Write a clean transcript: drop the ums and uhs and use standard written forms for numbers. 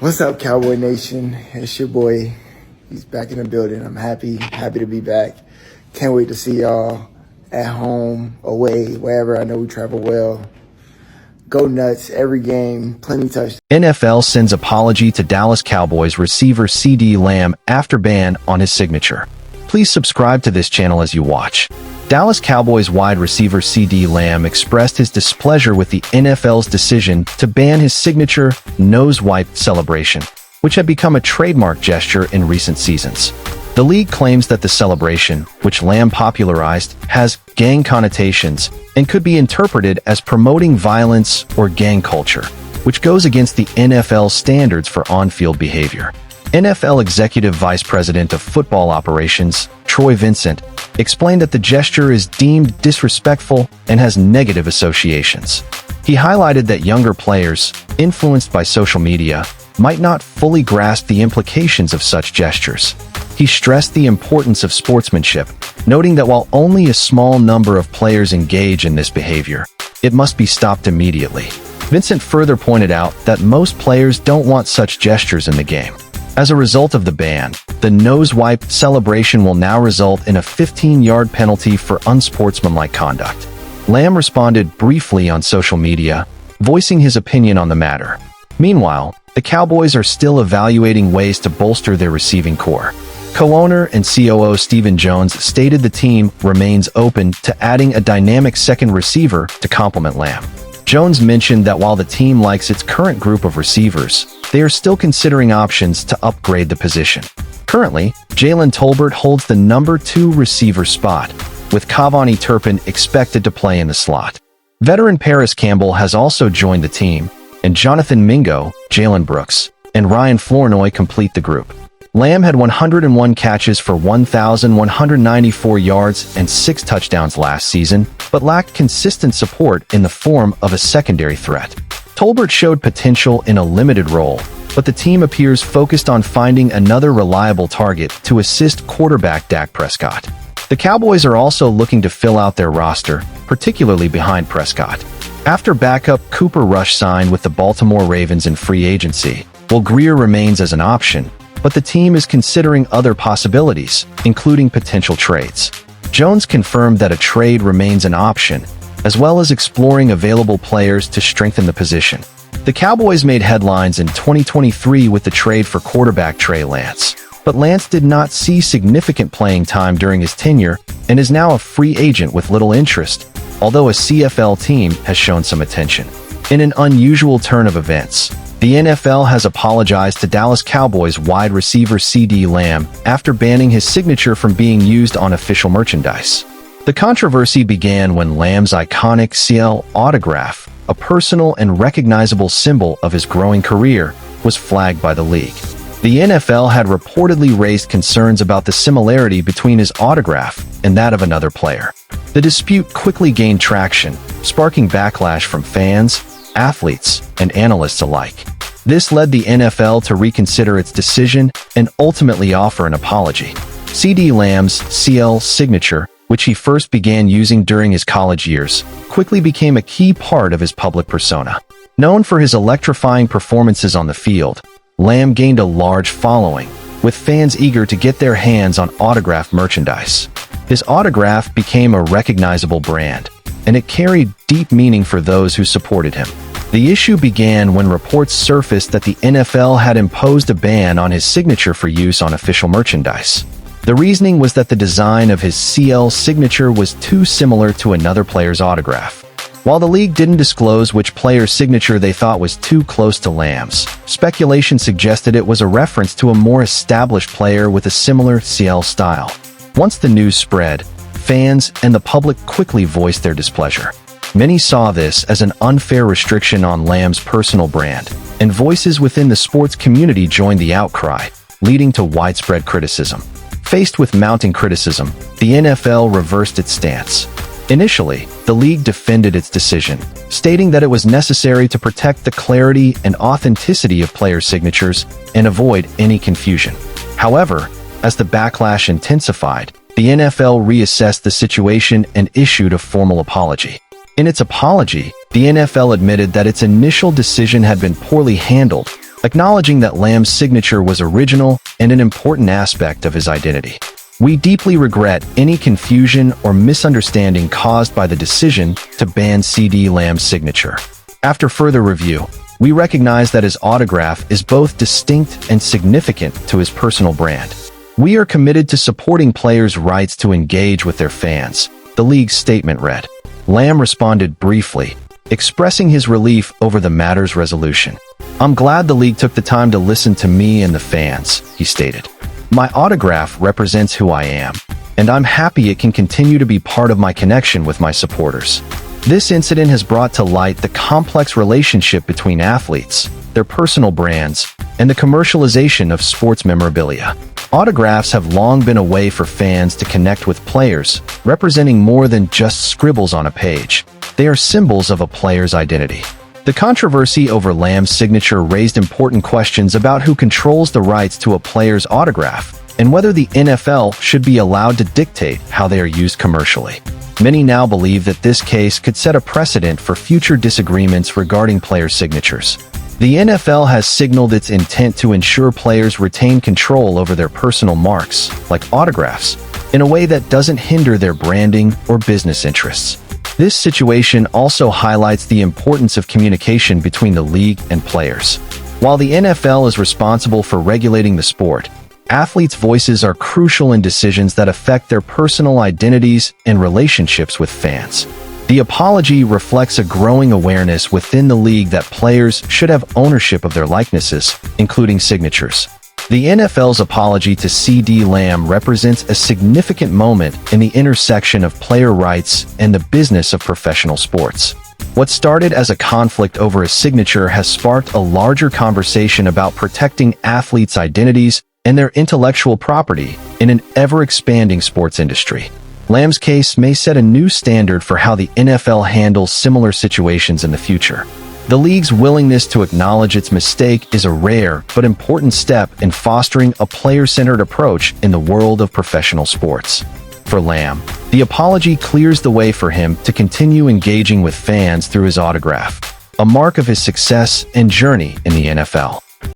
What's up, Cowboy Nation? It's your boy. He's back in the building. I'm happy to be back. Can't wait to see y'all at home, away, wherever. I know we travel well. Go nuts every game, plenty touchdowns. NFL sends apology to Dallas Cowboys receiver CeeDee Lamb after ban on his signature. Please subscribe to this channel as you watch. Dallas Cowboys wide receiver CeeDee Lamb expressed his displeasure with the NFL's decision to ban his signature nose wipe celebration, which had become a trademark gesture in recent seasons. The league claims that the celebration, which Lamb popularized, has gang connotations and could be interpreted as promoting violence or gang culture, which goes against the NFL's standards for on-field behavior. NFL Executive Vice President of Football Operations, Troy Vincent, explained that the gesture is deemed disrespectful and has negative associations. He highlighted that younger players, influenced by social media, might not fully grasp the implications of such gestures. He stressed the importance of sportsmanship, noting that while only a small number of players engage in this behavior, it must be stopped immediately. Vincent further pointed out that most players don't want such gestures in the game. As a result of the ban, the nose wipe celebration will now result in a 15-yard penalty for unsportsmanlike conduct. Lamb responded briefly on social media, voicing his opinion on the matter. Meanwhile, the Cowboys are still evaluating ways to bolster their receiving core. Co-owner and COO Stephen Jones stated the team remains open to adding a dynamic second receiver to complement Lamb. Jones mentioned that while the team likes its current group of receivers, they are still considering options to upgrade the position. Currently, Jalen Tolbert holds the number 2 receiver spot, with Cavani Turpin expected to play in the slot. Veteran Paris Campbell has also joined the team, and Jonathan Mingo, Jalen Brooks, and Ryan Flournoy complete the group. Lamb had 101 catches for 1,194 yards and 6 touchdowns last season, but lacked consistent support in the form of a secondary threat. Tolbert showed potential in a limited role, but the team appears focused on finding another reliable target to assist quarterback Dak Prescott. The Cowboys are also looking to fill out their roster, particularly behind Prescott. After backup Cooper Rush signed with the Baltimore Ravens in free agency, while Greer remains as an option, but the team is considering other possibilities, including potential trades. Jones confirmed that a trade remains an option, as well as exploring available players to strengthen the position. The Cowboys made headlines in 2023 with the trade for quarterback Trey Lance, but Lance did not see significant playing time during his tenure and is now a free agent with little interest, although a CFL team has shown some attention. In an unusual turn of events, the NFL has apologized to Dallas Cowboys wide receiver CeeDee Lamb after banning his signature from being used on official merchandise. The controversy began when Lamb's iconic CL autograph, a personal and recognizable symbol of his growing career, was flagged by the league. The NFL had reportedly raised concerns about the similarity between his autograph and that of another player. The dispute quickly gained traction, sparking backlash from fans, athletes, and analysts alike. This led the NFL to reconsider its decision and ultimately offer an apology. CeeDee Lamb's CL signature, which he first began using during his college years, quickly became a key part of his public persona. Known for his electrifying performances on the field, Lamb gained a large following, with fans eager to get their hands on autographed merchandise. His autograph became a recognizable brand, and it carried deep meaning for those who supported him. The issue began when reports surfaced that the NFL had imposed a ban on his signature for use on official merchandise. The reasoning was that the design of his CL signature was too similar to another player's autograph. While the league didn't disclose which player's signature they thought was too close to Lamb's, speculation suggested it was a reference to a more established player with a similar CL style. Once the news spread, fans and the public quickly voiced their displeasure. Many saw this as an unfair restriction on Lamb's personal brand, and voices within the sports community joined the outcry, leading to widespread criticism. Faced with mounting criticism, the NFL reversed its stance. Initially, the league defended its decision, stating that it was necessary to protect the clarity and authenticity of player signatures and avoid any confusion. However, as the backlash intensified, the NFL reassessed the situation and issued a formal apology. In its apology, the NFL admitted that its initial decision had been poorly handled, acknowledging that Lamb's signature was original and an important aspect of his identity. We deeply regret any confusion or misunderstanding caused by the decision to ban CeeDee Lamb's signature. After further review, we recognize that his autograph is both distinct and significant to his personal brand. We are committed to supporting players' rights to engage with their fans, the league's statement read. Lamb responded briefly, expressing his relief over the matter's resolution. "I'm glad the league took the time to listen to me and the fans," he stated. "My autograph represents who I am, and I'm happy it can continue to be part of my connection with my supporters." This incident has brought to light the complex relationship between athletes, their personal brands, and the commercialization of sports memorabilia. Autographs have long been a way for fans to connect with players, representing more than just scribbles on a page. They are symbols of a player's identity. The controversy over Lamb's signature raised important questions about who controls the rights to a player's autograph and whether the NFL should be allowed to dictate how they are used commercially. Many now believe that this case could set a precedent for future disagreements regarding player signatures. The NFL has signaled its intent to ensure players retain control over their personal marks, like autographs, in a way that doesn't hinder their branding or business interests. This situation also highlights the importance of communication between the league and players. While the NFL is responsible for regulating the sport, athletes' voices are crucial in decisions that affect their personal identities and relationships with fans. The apology reflects a growing awareness within the league that players should have ownership of their likenesses, including signatures. The NFL's apology to CeeDee Lamb represents a significant moment in the intersection of player rights and the business of professional sports. What started as a conflict over a signature has sparked a larger conversation about protecting athletes' identities and their intellectual property in an ever-expanding sports industry. Lamb's case may set a new standard for how the NFL handles similar situations in the future. The league's willingness to acknowledge its mistake is a rare but important step in fostering a player-centered approach in the world of professional sports. For Lamb, the apology clears the way for him to continue engaging with fans through his autograph, a mark of his success and journey in the NFL.